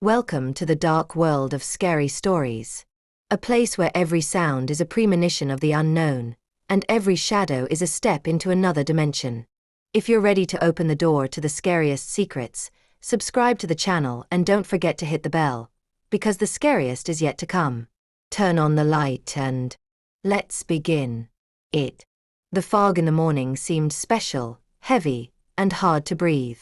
Welcome to the dark world of scary stories. A place where every sound is a premonition of the unknown, and every shadow is a step into another dimension. If you're ready to open the door to the scariest secrets, subscribe to the channel and don't forget to hit the bell, because the scariest is yet to come. Turn on the light and let's begin. The fog in the morning seemed special, heavy, and hard to breathe.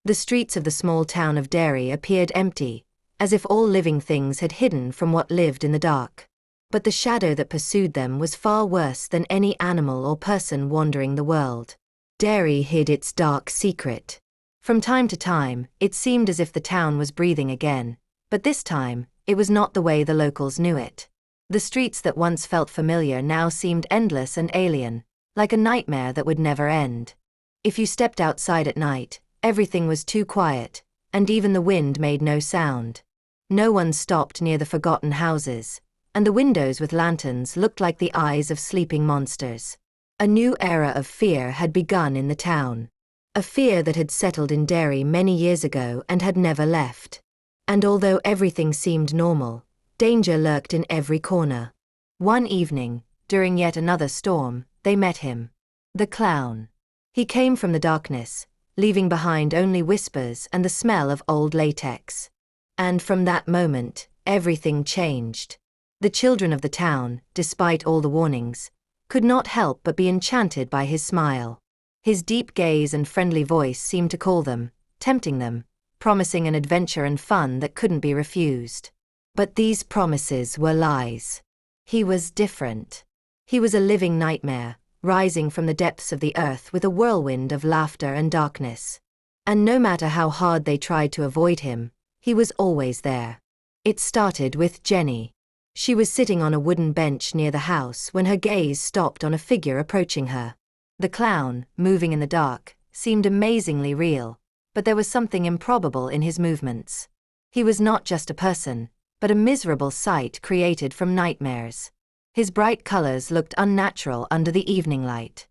The streets of the small town of Derry appeared empty, as if all living things had hidden from what lived in the dark. But the shadow that pursued them was far worse than any animal or person wandering the world. Derry hid its dark secret. From time to time, it seemed as if the town was breathing again, but this time, it was not the way the locals knew it. The streets that once felt familiar now seemed endless and alien, like a nightmare that would never end. If you stepped outside at night, everything was too quiet, and even the wind made no sound. No one stopped near the forgotten houses, and the windows with lanterns looked like the eyes of sleeping monsters. A new era of fear had begun in the town. A fear that had settled in Derry many years ago and had never left. And although everything seemed normal, danger lurked in every corner. One evening, during yet another storm, they met him. The clown. He came from the darkness, leaving behind only whispers and the smell of old latex. And from that moment, everything changed. The children of the town, despite all the warnings, could not help but be enchanted by his smile. His deep gaze and friendly voice seemed to call them, tempting them, promising an adventure and fun that couldn't be refused. But these promises were lies. He was different. He was a living nightmare, rising from the depths of the earth with a whirlwind of laughter and darkness. And no matter how hard they tried to avoid him, he was always there. It started with Jenny. She was sitting on a wooden bench near the house when her gaze stopped on a figure approaching her. The clown, moving in the dark, seemed amazingly real, but there was something improbable in his movements. He was not just a person, but a miserable sight created from nightmares. His bright colors looked unnatural under the evening light.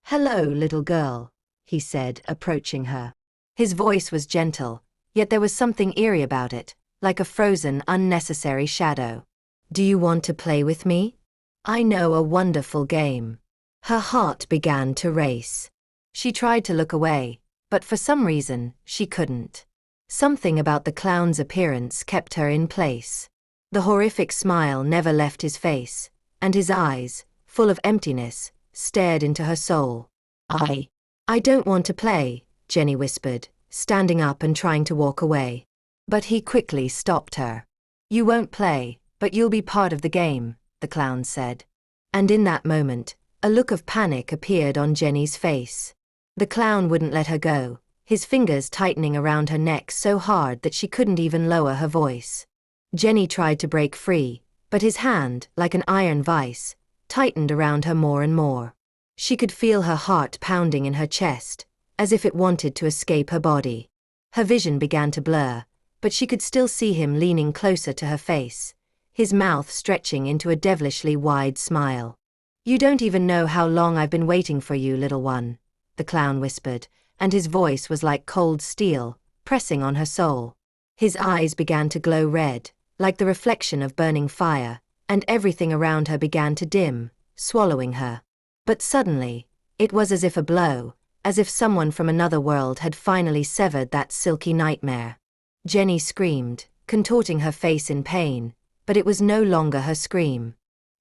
"Hello, little girl," he said, approaching her. His voice was gentle, yet there was something eerie about it, like a frozen, unnecessary shadow. "Do you want to play with me? I know a wonderful game." Her heart began to race. She tried to look away, but for some reason, she couldn't. Something about the clown's appearance kept her in place. The horrific smile never left his face, and his eyes, full of emptiness, stared into her soul. I don't want to play," Jenny whispered, standing up and trying to walk away. But he quickly stopped her. "You won't play, but you'll be part of the game," the clown said. And in that moment, a look of panic appeared on Jenny's face. The clown wouldn't let her go, his fingers tightening around her neck so hard that she couldn't even lower her voice. Jenny tried to break free, but his hand, like an iron vice, tightened around her more and more. She could feel her heart pounding in her chest, as if it wanted to escape her body. Her vision began to blur, but she could still see him leaning closer to her face, his mouth stretching into a devilishly wide smile. "You don't even know how long I've been waiting for you, little one," the clown whispered, and his voice was like cold steel, pressing on her soul. His eyes began to glow red, like the reflection of burning fire, and everything around her began to dim, swallowing her. But suddenly, it was as if a blow, as if someone from another world had finally severed that silky nightmare. Jenny screamed, contorting her face in pain, but it was no longer her scream.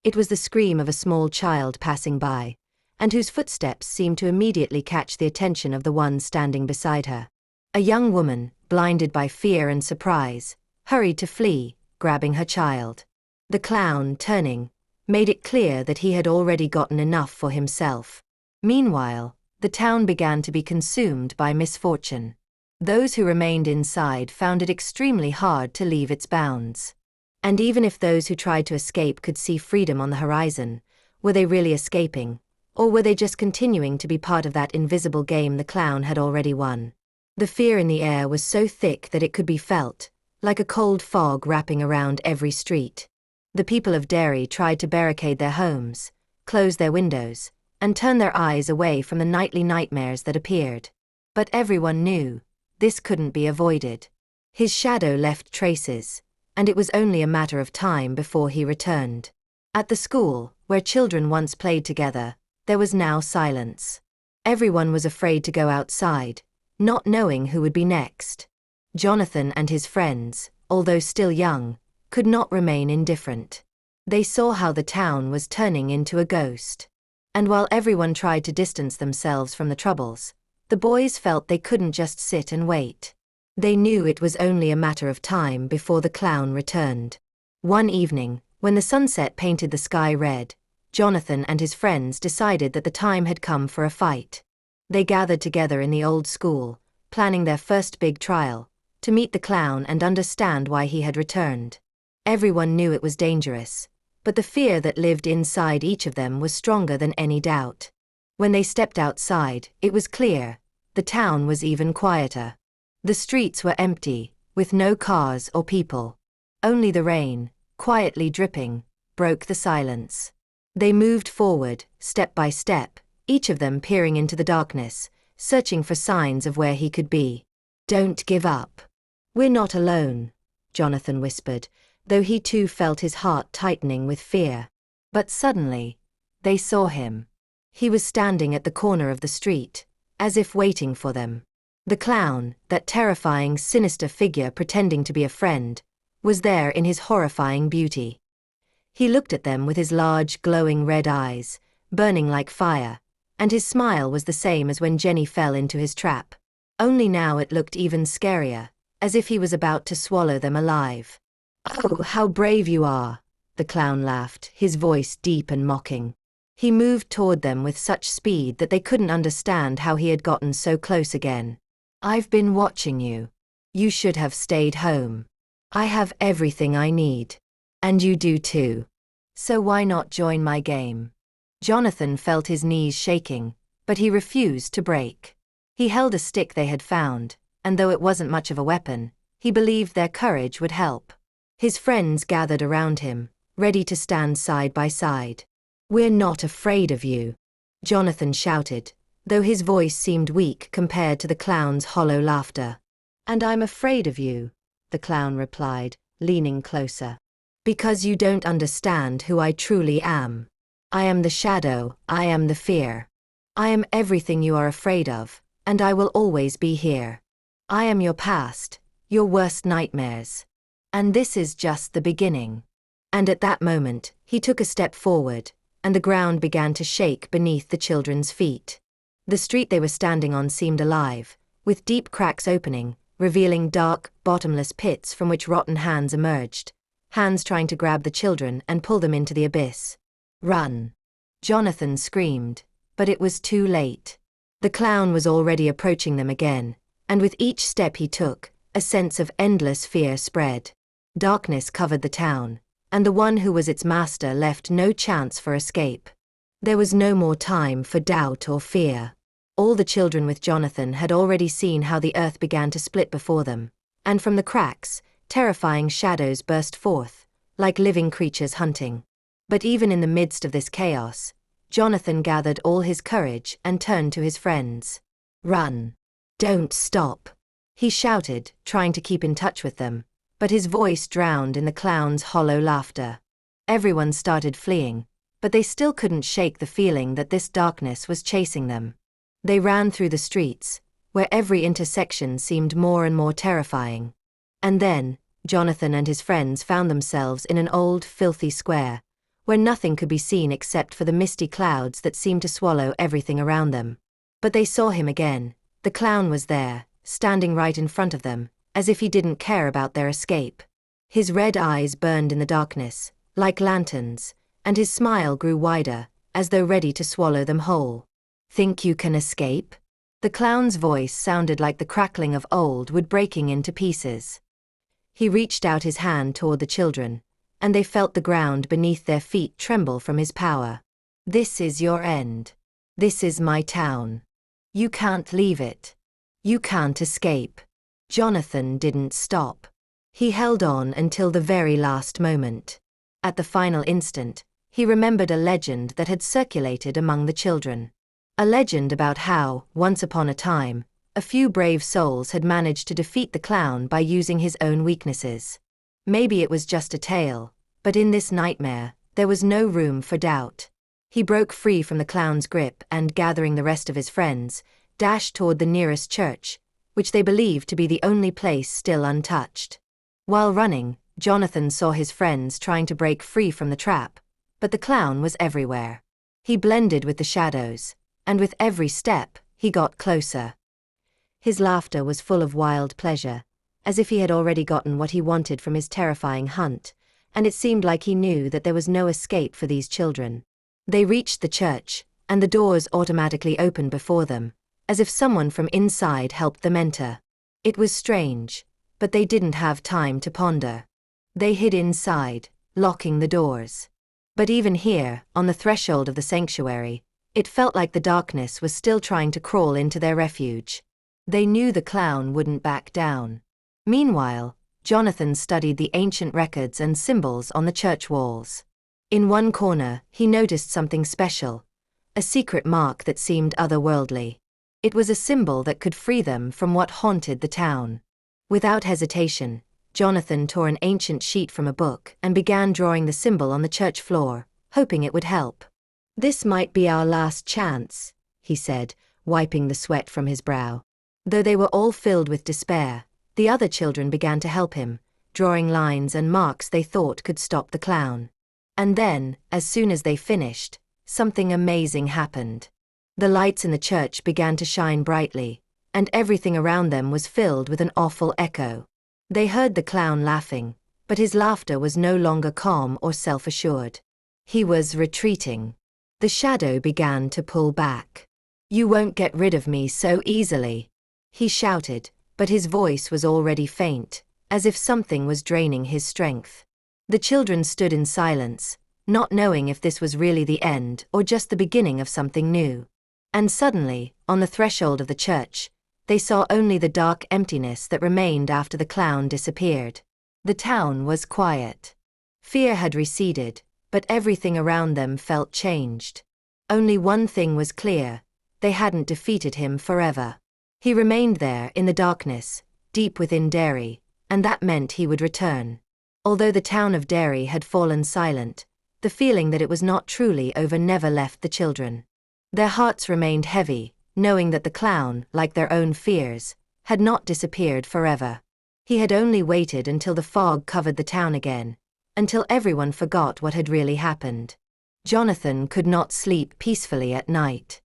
It was the scream of a small child passing by, and whose footsteps seemed to immediately catch the attention of the one standing beside her. A young woman, blinded by fear and surprise, hurried to flee, grabbing her child. The clown, turning, made it clear that he had already gotten enough for himself. Meanwhile, the town began to be consumed by misfortune. Those who remained inside found it extremely hard to leave its bounds. And even if those who tried to escape could see freedom on the horizon, were they really escaping, or were they just continuing to be part of that invisible game the clown had already won? The fear in the air was so thick that it could be felt, like a cold fog wrapping around every street. The people of Derry tried to barricade their homes, close their windows, and turn their eyes away from the nightly nightmares that appeared. But everyone knew, this couldn't be avoided. His shadow left traces, and it was only a matter of time before he returned. At the school, where children once played together, there was now silence. Everyone was afraid to go outside, not knowing who would be next. Jonathan and his friends, although still young, could not remain indifferent. They saw how the town was turning into a ghost. And while everyone tried to distance themselves from the troubles, the boys felt they couldn't just sit and wait. They knew it was only a matter of time before the clown returned. One evening, when the sunset painted the sky red, Jonathan and his friends decided that the time had come for a fight. They gathered together in the old school, planning their first big trial, to meet the clown and understand why he had returned. Everyone knew it was dangerous, but the fear that lived inside each of them was stronger than any doubt. When they stepped outside, it was clear. The town was even quieter. The streets were empty, with no cars or people. Only the rain, quietly dripping, broke the silence. They moved forward, step by step, each of them peering into the darkness, searching for signs of where he could be. "Don't give up. We're not alone," Jonathan whispered, though he too felt his heart tightening with fear. But suddenly, they saw him. He was standing at the corner of the street, as if waiting for them. The clown, that terrifying, sinister figure pretending to be a friend, was there in his horrifying beauty. He looked at them with his large, glowing red eyes, burning like fire, and his smile was the same as when Jenny fell into his trap. Only now it looked even scarier, as if he was about to swallow them alive. "Oh, how brave you are," the clown laughed, his voice deep and mocking. He moved toward them with such speed that they couldn't understand how he had gotten so close again. "I've been watching you. You should have stayed home. I have everything I need. And you do too. So why not join my game?" Jonathan felt his knees shaking, but he refused to break. He held a stick they had found, and though it wasn't much of a weapon, he believed their courage would help. His friends gathered around him, ready to stand side by side. "We're not afraid of you," Jonathan shouted, though his voice seemed weak compared to the clown's hollow laughter. "And I'm afraid of you," the clown replied, leaning closer. "Because you don't understand who I truly am. I am the shadow, I am the fear. I am everything you are afraid of, and I will always be here. I am your past, your worst nightmares. And this is just the beginning." And at that moment, he took a step forward, and the ground began to shake beneath the children's feet. The street they were standing on seemed alive, with deep cracks opening, revealing dark, bottomless pits from which rotten hands emerged, hands trying to grab the children and pull them into the abyss. "Run!" Jonathan screamed, but it was too late. The clown was already approaching them again, and with each step he took, a sense of endless fear spread. Darkness covered the town, and the one who was its master left no chance for escape. There was no more time for doubt or fear. All the children with Jonathan had already seen how the earth began to split before them, and from the cracks, terrifying shadows burst forth, like living creatures hunting. But even in the midst of this chaos, Jonathan gathered all his courage and turned to his friends. "Run! Don't stop!" he shouted, trying to keep in touch with them, but his voice drowned in the clown's hollow laughter. Everyone started fleeing, but they still couldn't shake the feeling that this darkness was chasing them. They ran through the streets, where every intersection seemed more and more terrifying. And then, Jonathan and his friends found themselves in an old, filthy square, where nothing could be seen except for the misty clouds that seemed to swallow everything around them. But they saw him again. The clown was there, standing right in front of them, as if he didn't care about their escape. His red eyes burned in the darkness, like lanterns, and his smile grew wider, as though ready to swallow them whole. "Think you can escape?" The clown's voice sounded like the crackling of old wood breaking into pieces. He reached out his hand toward the children, and they felt the ground beneath their feet tremble from his power. "This is your end. This is my town. You can't leave it. You can't escape." Jonathan didn't stop. He held on until the very last moment. At the final instant, he remembered a legend that had circulated among the children. A legend about how, once upon a time, A few brave souls had managed to defeat the clown by using his own weaknesses. Maybe it was just a tale, but in this nightmare, there was no room for doubt. He broke free from the clown's grip and, gathering the rest of his friends, dashed toward the nearest church, which they believed to be the only place still untouched. While running, Jonathan saw his friends trying to break free from the trap, but the clown was everywhere. He blended with the shadows, and with every step, he got closer. His laughter was full of wild pleasure, as if he had already gotten what he wanted from his terrifying hunt, and it seemed like he knew that there was no escape for these children. They reached the church, and the doors automatically opened before them, as if someone from inside helped them enter. It was strange, but they didn't have time to ponder. They hid inside, locking the doors. But even here, on the threshold of the sanctuary, it felt like the darkness was still trying to crawl into their refuge. They knew the clown wouldn't back down. Meanwhile, Jonathan studied the ancient records and symbols on the church walls. In one corner, he noticed something special, a secret mark that seemed otherworldly. It was a symbol that could free them from what haunted the town. Without hesitation, Jonathan tore an ancient sheet from a book and began drawing the symbol on the church floor, hoping it would help. "This might be our last chance," he said, wiping the sweat from his brow. Though they were all filled with despair, the other children began to help him, drawing lines and marks they thought could stop the clown. And then, as soon as they finished, something amazing happened. The lights in the church began to shine brightly, and everything around them was filled with an awful echo. They heard the clown laughing, but his laughter was no longer calm or self-assured. He was retreating. The shadow began to pull back. "You won't get rid of me so easily," he shouted, but his voice was already faint, as if something was draining his strength. The children stood in silence, not knowing if this was really the end or just the beginning of something new. And suddenly, on the threshold of the church, they saw only the dark emptiness that remained after the clown disappeared. The town was quiet. Fear had receded, but everything around them felt changed. Only one thing was clear: they hadn't defeated him forever. He remained there in the darkness, deep within Derry, and that meant he would return. Although the town of Derry had fallen silent, the feeling that it was not truly over never left the children. Their hearts remained heavy, knowing that the clown, like their own fears, had not disappeared forever. He had only waited until the fog covered the town again, until everyone forgot what had really happened. Jonathan could not sleep peacefully at night.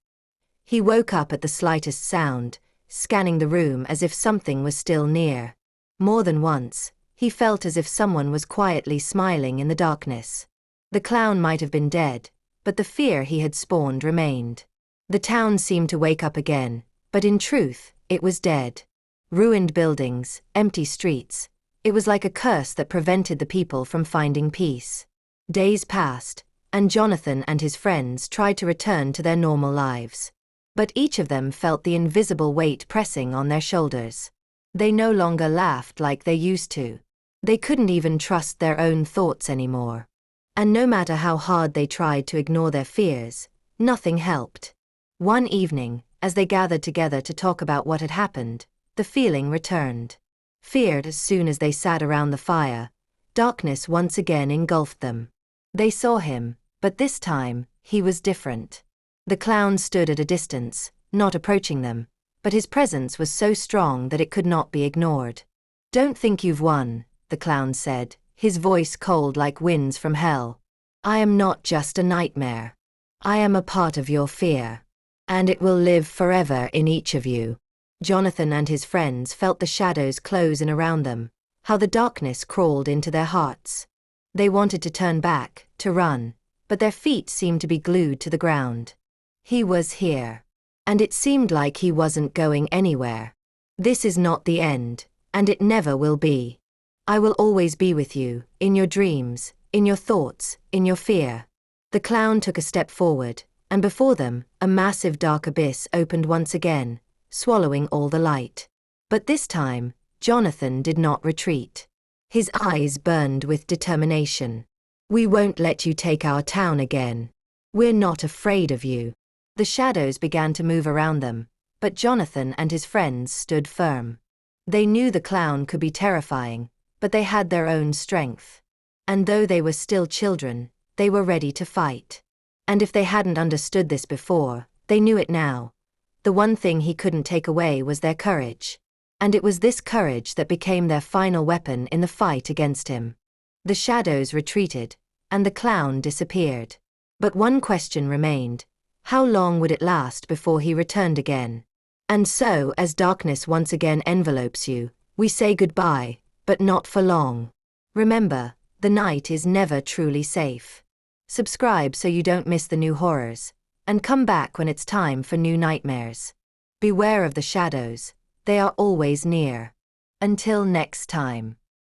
He woke up at the slightest sound, scanning the room as if something was still near. More than once, he felt as if someone was quietly smiling in the darkness. The clown might have been dead, but the fear he had spawned remained. The town seemed to wake up again, but in truth, it was dead. Ruined buildings, empty streets. It was like a curse that prevented the people from finding peace. Days passed, and Jonathan and his friends tried to return to their normal lives. But each of them felt the invisible weight pressing on their shoulders. They no longer laughed like they used to. They couldn't even trust their own thoughts anymore. And no matter how hard they tried to ignore their fears, nothing helped. One evening, as they gathered together to talk about what had happened, the feeling returned. Feared as soon as they sat around the fire, darkness once again engulfed them. They saw him, but this time, he was different. The clown stood at a distance, not approaching them, but his presence was so strong that it could not be ignored. "Don't think you've won," the clown said, his voice cold like winds from hell. "I am not just a nightmare. I am a part of your fear. And it will live forever in each of you." Jonathan and his friends felt the shadows close in around them, how the darkness crawled into their hearts. They wanted to turn back, to run, but their feet seemed to be glued to the ground. He was here. And it seemed like he wasn't going anywhere. "This is not the end, and it never will be. I will always be with you, in your dreams, in your thoughts, in your fear." The clown took a step forward, and before them, a massive dark abyss opened once again, swallowing all the light. But this time, Jonathan did not retreat. His eyes burned with determination. "We won't let you take our town again. We're not afraid of you." The shadows began to move around them, But Jonathan and his friends stood firm. They knew the clown could be terrifying, but they had their own strength. And though they were still children, they were ready to fight. And if they hadn't understood this before, they knew it now. The one thing he couldn't take away was their courage. And it was this courage that became their final weapon in the fight against him. The shadows retreated, and the clown disappeared. But one question remained: how long would it last before he returned again? And so, as darkness once again envelopes you, we say goodbye, but not for long. Remember, the night is never truly safe. Subscribe so you don't miss the new horrors, and come back when it's time for new nightmares. Beware of the shadows, they are always near. Until next time.